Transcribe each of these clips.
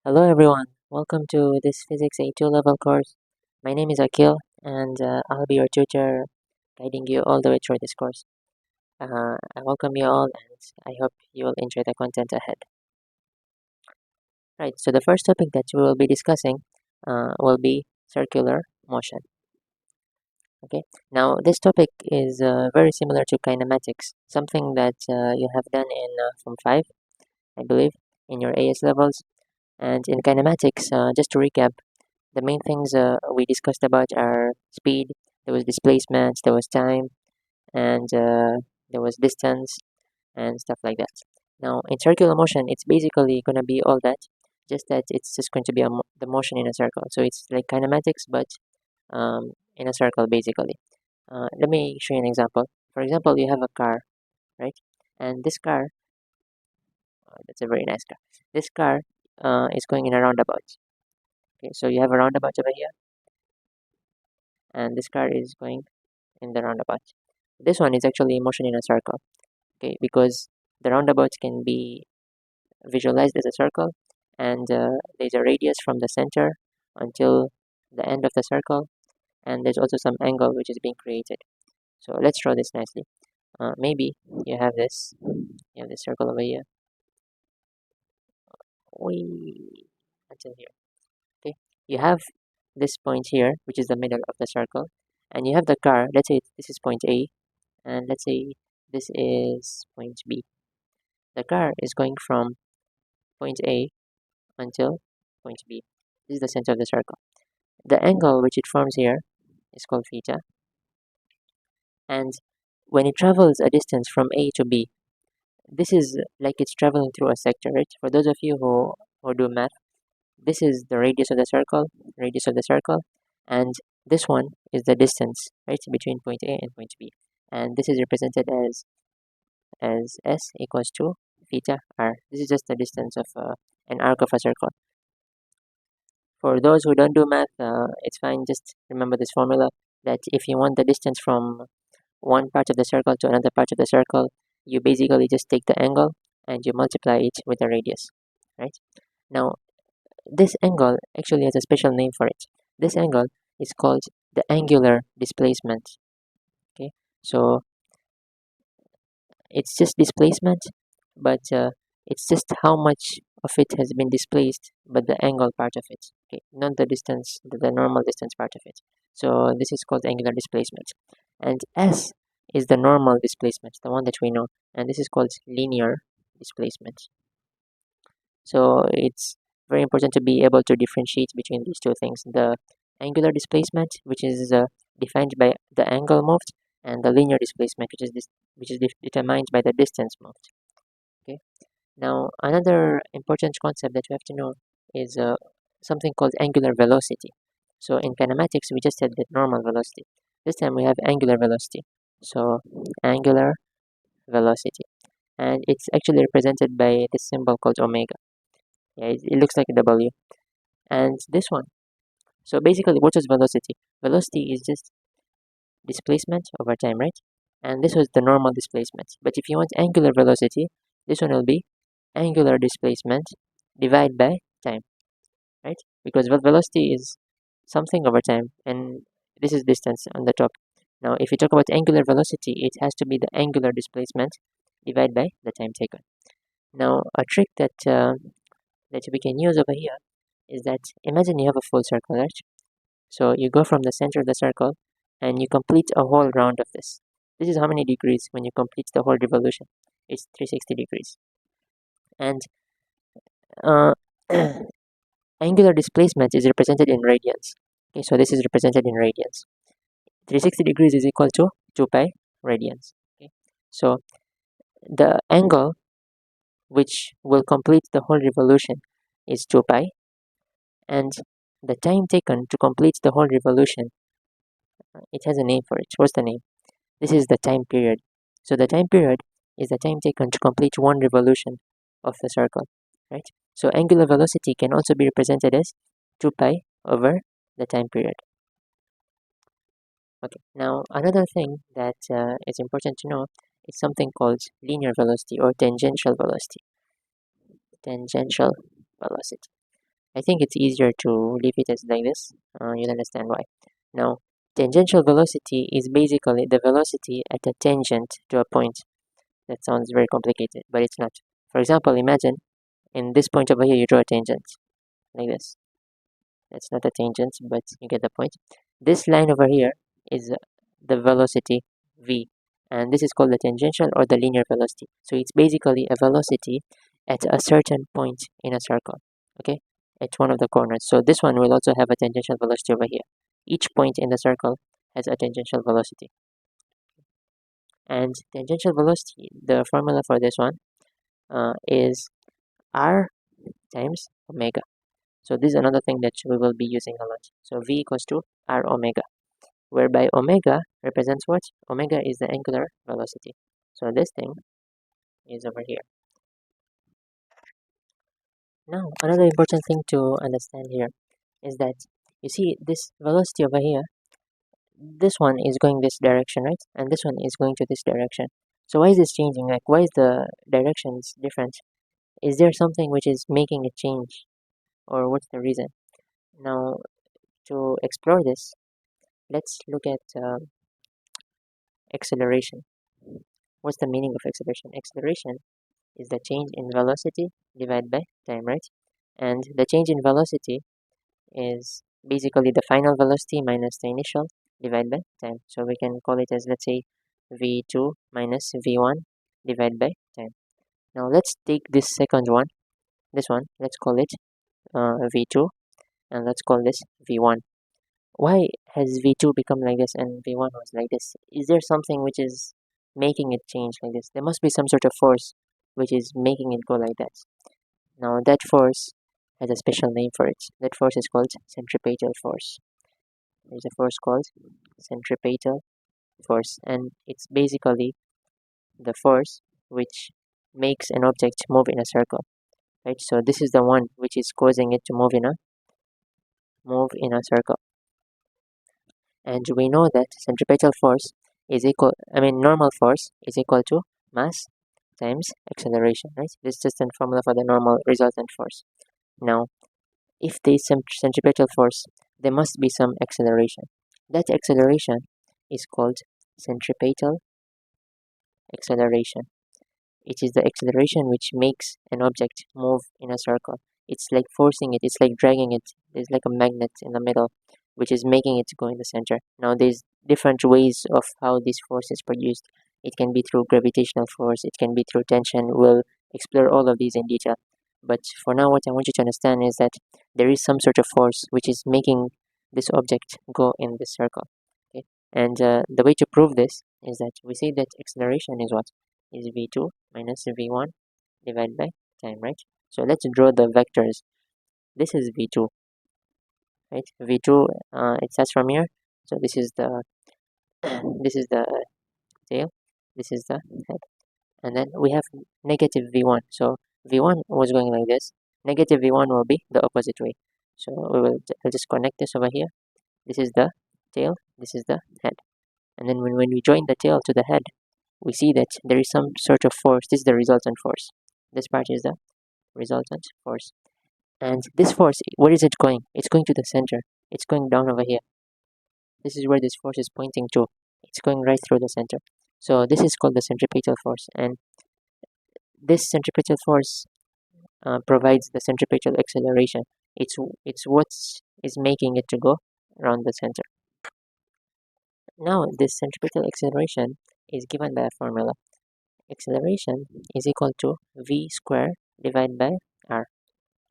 Hello everyone, welcome to this Physics A2 level course. My name is Akil and I'll be your tutor guiding you all the way through this course. I welcome you all and I hope you will enjoy the content ahead. Right, so the first topic that we will be discussing will be circular motion. Okay, now this topic is very similar to kinematics, something that you have done in Form 5, I believe, in your AS levels. And in kinematics, just to recap, the main things we discussed about are speed, there was displacement, there was time, and there was distance and stuff like that. Now, in circular motion, it's basically going to be all that, just that it's just going to be the motion in a circle. So it's like kinematics, but in a circle, basically. Let me show you an example. For example, you have a car, right? And this car, that's a very nice car. This car is going in a roundabout. Okay, so you have a roundabout over here, and this car is going in the roundabout. This one is actually motion in a circle, okay, because the roundabout can be visualized as a circle, and there's a radius from the center until the end of the circle, and there's also some angle which is being created. So let's draw this nicely. Maybe you have this circle over here, we until here. Okay, you have this point here, which is the middle of the circle, and you have the car. Let's say this is point A, and let's say this is point B. The car is going from point A until point B. This is the center of the circle. The angle which it forms here is called theta. And when it travels a distance from A to B, this is like it's traveling through a sector, right? For those of you who do math, this is the radius of the circle, and this one is the distance, right, between point A and point B. And this is represented as S equals to theta r. This is just the distance of an arc of a circle. For those who don't do math, it's fine. Just remember this formula that if you want the distance from one part of the circle to another part of the circle, you basically just take the angle and you multiply it with the radius, right? Now, this angle actually has a special name for it. This angle is called the angular displacement, okay? So it's just displacement, but it's just how much of it has been displaced, but the angle part of it, okay, not the distance, the normal distance part of it. So this is called angular displacement, and S is the normal displacement, the one that we know, and this is called linear displacement. So it's very important to be able to differentiate between these two things: the angular displacement, which is defined by the angle moved, and the linear displacement, which is determined by the distance moved. Okay. Now, another important concept that you have to know is something called angular velocity. So in kinematics, we just had the normal velocity. This time we have angular velocity. So angular velocity, and it's actually represented by this symbol called omega. Yeah, it looks like a W. And this one. So basically, what is velocity? Velocity is just displacement over time, right? And this was the normal displacement. But if you want angular velocity, this one will be angular displacement divided by time, right? Because velocity is something over time, and this is distance on the top. Now, if you talk about angular velocity, it has to be the angular displacement divided by the time taken. Now, a trick that we can use over here is that imagine you have a full circle, right? So you go from the center of the circle and you complete a whole round of this. This is how many degrees when you complete the whole revolution. It's 360 degrees. And uh, angular displacement is represented in radians. Okay, so this is represented in radians. 360 degrees is equal to 2 pi radians. Okay, so the angle which will complete the whole revolution is 2 pi, and the time taken to complete the whole revolution, it has a name for it. What's the name? This is the time period. So the time period is the time taken to complete one revolution of the circle, right? So angular velocity can also be represented as 2 pi over the time period. Okay, now another thing that is important to know is something called linear velocity or tangential velocity. Tangential velocity. I think it's easier to leave it as like this. You'll understand why. Now, tangential velocity is basically the velocity at a tangent to a point. That sounds very complicated, but it's not. For example, imagine in this point over here you draw a tangent like this. That's not a tangent, but you get the point. This line over here is the velocity v, and this is called the tangential or the linear velocity. So it's basically a velocity at a certain point in a circle, okay, at one of the corners. So this one will also have a tangential velocity over here. Each point in the circle has a tangential velocity. And tangential velocity, the formula for this one is r times omega. So this is another thing that we will be using a lot. So v equals to r omega, whereby omega represents what? Omega is the angular velocity. So this thing is over here. Now, another important thing to understand here is that you see this velocity over here, this one is going this direction, right? And this one is going to this direction. So why is this changing? Like, why is the directions different? Is there something which is making it change, or what's the reason? Now, to explore this, let's look at acceleration. What's the meaning of acceleration? Acceleration is the change in velocity divided by time, right? And the change in velocity is basically the final velocity minus the initial divided by time. So we can call it as, let's say, v2 minus v1 divided by time. Now let's take this second one, let's call it v2, and let's call this v1. Why has v2 become like this and v1 was like this? Is there something which is making it change like this? There must be some sort of force which is making it go like that. Now that force has a special name for it. That force is called centripetal force. There's a force called centripetal force, and it's basically the force which makes an object move in a circle, right? So this is the one which is causing it to move in a circle. And we know that centripetal force is normal force is equal to mass times acceleration, right? This is just a formula for the normal resultant force. Now, if there is some centripetal force, there must be some acceleration. That acceleration is called centripetal acceleration. It is the acceleration which makes an object move in a circle. It's like forcing it, it's like dragging it. There's like a magnet in the middle which is making it go in the center. Now there's different ways of how this force is produced. It can be through gravitational force, it can be through tension. We'll explore all of these in detail. But for now, what I want you to understand is that there is some sort of force which is making this object go in this circle. Okay? And the way to prove this is that we say that acceleration is what? Is v2 minus v1 divided by time, right? So let's draw the vectors. This is v2, right? v2 it starts from here. So this is the this is the tail, this is the head, and then we have negative v1. So v1 was going like this, negative v1 will be the opposite way. So I'll just connect this over here. This is the tail, this is the head, and then when we join the tail to the head, we see that there is some sort of force. This is the resultant force. This part is the resultant force. And this force, where is it going? It's going to the center. It's going down over here. This is where this force is pointing to. It's going right through the center. So this is called the centripetal force. And this centripetal force provides the centripetal acceleration. It's what is making it to go around the center. Now this centripetal acceleration is given by a formula. Acceleration is equal to v squared divided by r,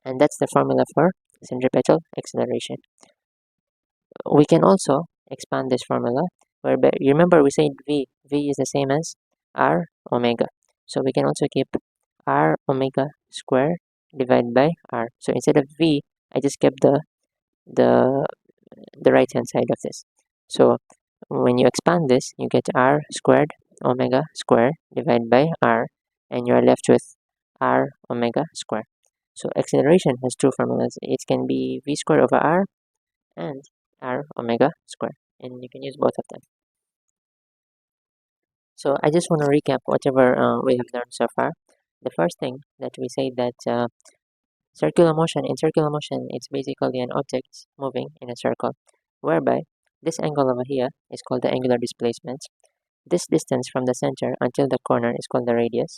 and that's the formula for centripetal acceleration. We can also expand this formula, whereby remember we said v is the same as r omega, so we can also keep r omega squared divided by r. So instead of v, I just kept the right hand side of this. So when you expand this, you get r squared omega squared divided by r, and you're left with r omega squared. So acceleration has two formulas. It can be v squared over r and r omega squared, and you can use both of them. So I just want to recap whatever we have learned so far. The first thing that we say that Circular motion. In circular motion, it's basically an object moving in a circle, whereby this angle over here is called the angular displacement. This distance from the center until the corner is called the radius,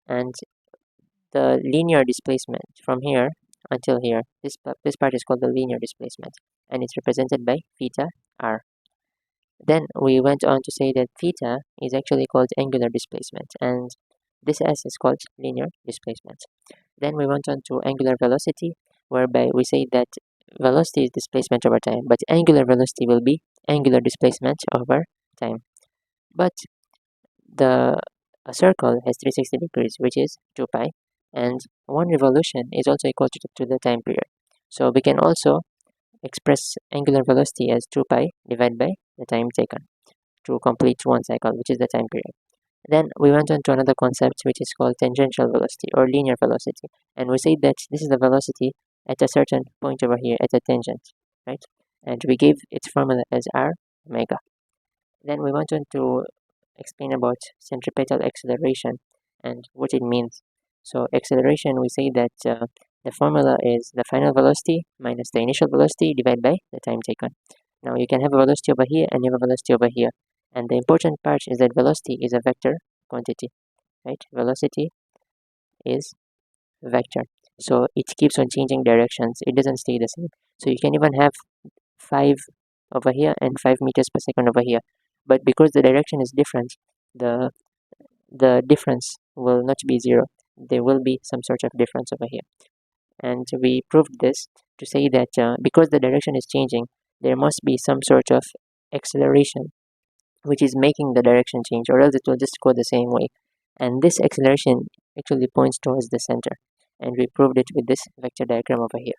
and the linear displacement from here until here, this part is called the linear displacement, and it's represented by theta r. Then we went on to say that theta is actually called angular displacement, and this s is called linear displacement. Then we went on to angular velocity, whereby we say that velocity is displacement over time, but angular velocity will be angular displacement over time. But a circle has 360 degrees, which is 2 pi, and one revolution is also equal to the time period. So we can also express angular velocity as 2 pi divided by the time taken to complete one cycle, which is the time period. Then we went on to another concept, which is called tangential velocity or linear velocity, and we say that this is the velocity at a certain point over here at a tangent, right? And we gave its formula as r omega. Then we went on to explain about centripetal acceleration and what it means. So acceleration, we say that the formula is the final velocity minus the initial velocity divided by the time taken. Now you can have a velocity over here and you have a velocity over here, and the important part is that velocity is a vector quantity, right? Velocity is vector, so it keeps on changing directions, it doesn't stay the same. So you can even have 5 over here and 5 meters per second over here, but because the direction is different, the difference will not be zero. There will be some sort of difference over here, and we proved this to say that because the direction is changing, there must be some sort of acceleration which is making the direction change, or else it will just go the same way. And this acceleration actually points towards the center, and we proved it with this vector diagram over here.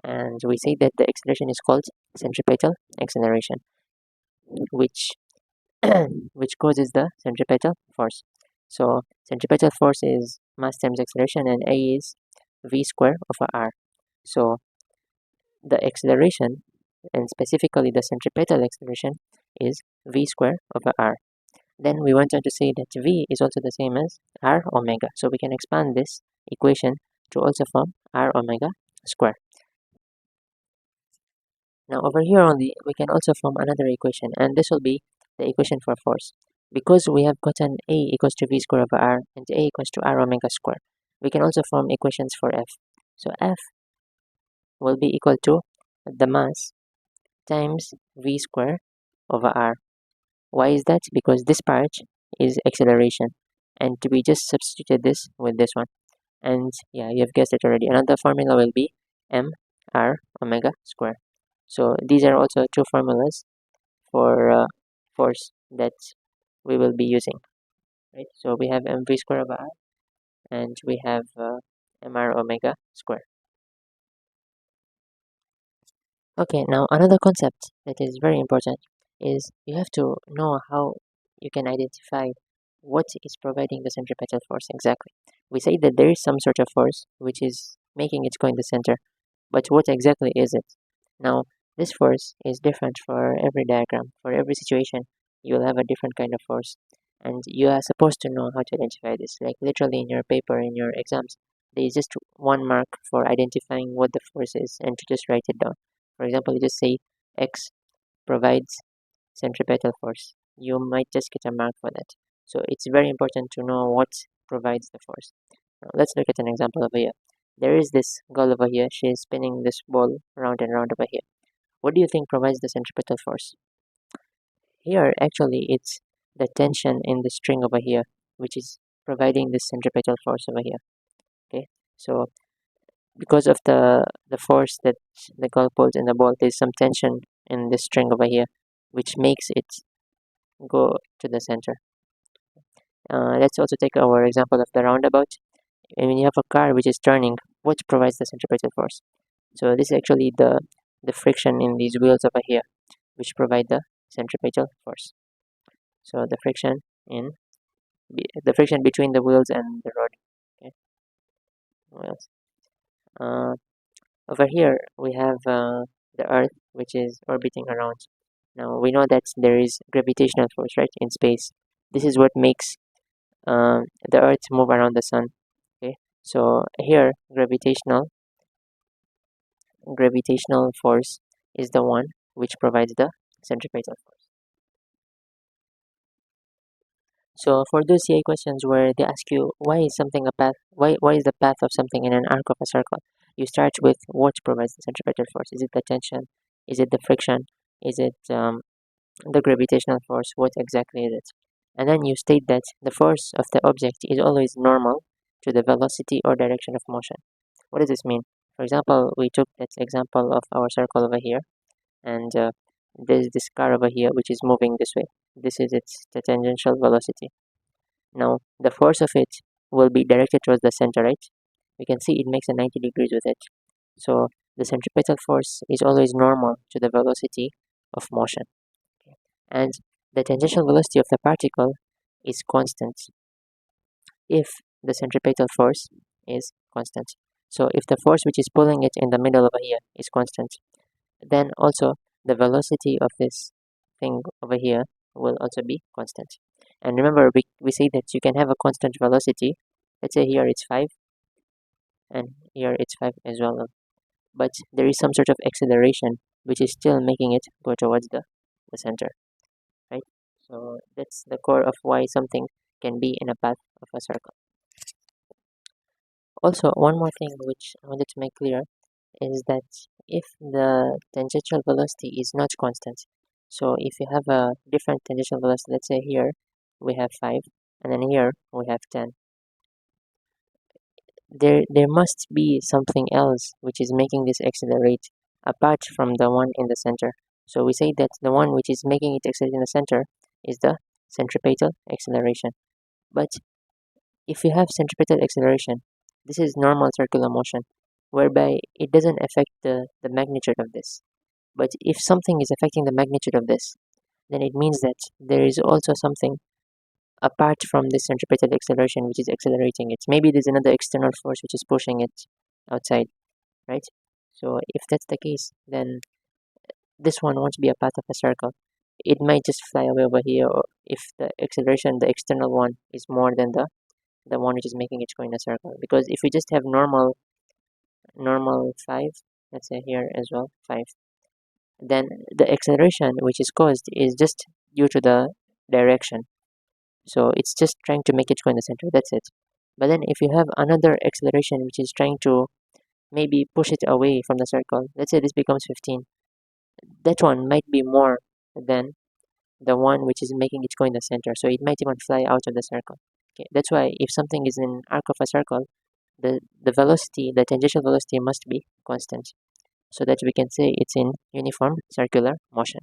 And we say that the acceleration is called centripetal acceleration, which which causes the centripetal force. So centripetal force is mass times acceleration, and A is v square over r. So the acceleration, and specifically the centripetal acceleration, is v square over r. Then we went on to say that v is also the same as r omega. So we can expand this equation to also form r omega square. Now over here only, we can also form another equation, and this will be the equation for force. Because we have gotten A equals to v square over r and A equals to r omega square, we can also form equations for F. So F will be equal to the mass times v square over r. Why is that? Because this part is acceleration, and we just substituted this with this one. And yeah, you have guessed it already. Another formula will be m r omega square. So these are also two formulas for force that we will be using, right? So we have mv square over r, and we have mr omega square. Okay, now another concept that is very important is you have to know how you can identify what is providing the centripetal force exactly. We say that there is some sort of force which is making it go in the center, but what exactly is it? Now, this force is different for every diagram. For every situation, you will have a different kind of force, and you are supposed to know how to identify this. Like literally in your paper, in your exams, there is just one mark for identifying what the force is, and to just write it down. For example, you just say X provides centripetal force. You might just get a mark for that. So it's very important to know what provides the force. Now, let's look at an example over here. There is this girl over here. She is spinning this ball round and round over here. What do you think provides the centripetal force? Here, actually, it's the tension in the string over here, which is providing this centripetal force over here. Okay, so because of the force that the girl pulls in the ball, there's some tension in this string over here, which makes it go to the center. Let's also take our example of the roundabout. And when you have a car which is turning, what provides the centripetal force? So this is actually the friction in these wheels over here, which provide the centripetal force. So the friction between the wheels and the road. Okay, wheels. Over here we have the Earth, which is orbiting around. Now we know that there is gravitational force, right, in space. This is what makes the Earth move around the sun. Okay, So here gravitational force is the one which provides the centripetal force. So for those CA questions where they ask you why is something a path, why is the path of something in an arc of a circle, you start with what provides the centripetal force. Is it the tension? Is it the friction? Is it the gravitational force? What exactly is it? And then you state that the force of the object is always normal to the velocity or direction of motion. What does this mean? For example, we took that example of our circle over here, and there's this car over here which is moving this way. This is the tangential velocity. Now the force of it will be directed towards the center, right? We can see it makes a 90 degrees with it. So the centripetal force is always normal to the velocity of motion. Okay. And the tangential velocity of the particle is constant if the centripetal force is constant. So if the force which is pulling it in the middle over here is constant, then also the velocity of this thing over here will also be constant. And remember, we say that you can have a constant velocity. Let's say here it's 5 and here it's 5 as well, but there is some sort of acceleration which is still making it go towards the center, right? So that's the core of why something can be in a path of a circle. Also, one more thing which I wanted to make clear is that if the tangential velocity is not constant, so if you have a different tangential velocity, let's say here we have 5 and then here we have 10, there must be something else which is making this accelerate apart from the one in the center. So we say that the one which is making it accelerate in the center is the centripetal acceleration. But if you have centripetal acceleration, this is normal circular motion, whereby it doesn't affect the magnitude of this. But if something is affecting the magnitude of this, then it means that there is also something apart from this centripetal acceleration which is accelerating it. Maybe there's another external force which is pushing it outside, right? So if that's the case, then this one won't be a path of a circle. It might just fly away over here, or if the acceleration, the external one, is more than the one which is making it go in a circle. Because if we just have normal 5, let's say here as well 5, then the acceleration which is caused is just due to the direction. So it's just trying to make it go in the center, that's it. But then if you have another acceleration which is trying to maybe push it away from the circle, let's say this becomes 15, that one might be more than the one which is making it go in the center, so it might even fly out of the circle. Okay, that's why if something is in arc of a circle, the velocity, the tangential velocity must be constant, so that we can say it's in uniform circular motion.